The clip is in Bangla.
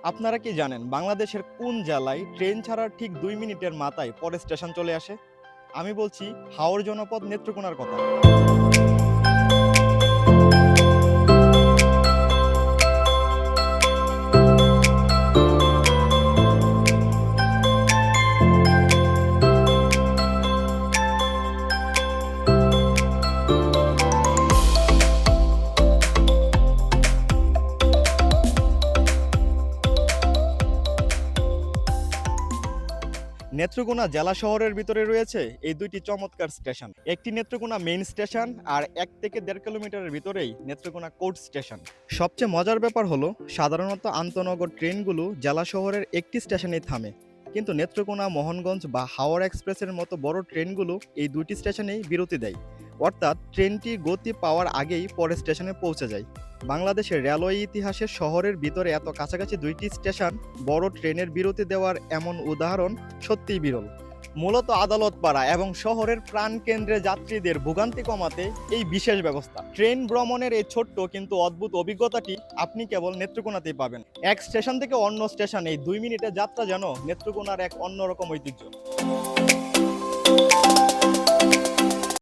আপনারা কি জানেন বাংলাদেশের কোন জেলায় ট্রেন ছাড়ার ঠিক 2 মিনিটের মাথায় পরে স্টেশন চলে আসে? আমি বলছি হাওর জনপদ নেত্রকোনার কথা। নেত্রকোনা জেলা শহরের ভিতরে রয়েছে এই দুইটি চমৎকার স্টেশন। একটি নেত্রকোনা মেইন স্টেশন আর 1 থেকে 1.5 কিলোমিটারের ভিতরেই নেত্রকোনা কোর্ট স্টেশন। সবচেয়ে মজার ব্যাপার হলো সাধারণত আন্তনগর ট্রেনগুলো জেলা শহরের একটি স্টেশনেই থামে, কিন্তু নেত্রকোনা, মোহনগঞ্জ বা হাওড়া এক্সপ্রেসের মতো বড় ট্রেনগুলো এই দুইটি স্টেশনেই বিরতি দেয়। অর্থাৎ ট্রেনটি গতি পাওয়ার আগেই পরের স্টেশনে পৌঁছে যায়। বাংলাদেশের রেলওয়ে ইতিহাসে শহরের ভিতরে এত কাছাকাছি দুইটি স্টেশন বড় ট্রেনের বিরতি দেওয়ার এমন উদাহরণ সত্যিই বিরল। মূলত আদালত পাড়া এবং শহরের প্রাণকেন্দ্রে যাত্রীদের ভোগান্তি কমাতে এই বিশেষ ব্যবস্থা। ট্রেন ভ্রমণের এই ছোট্ট কিন্তু অদ্ভুত অভিজ্ঞতাটি আপনি কেবল নেত্রকোনাতেই পাবেন। এক স্টেশন থেকে অন্য স্টেশন এই 2 মিনিটের যাত্রা যেন নেত্রকোনার এক অন্যরকম ঐতিহ্য।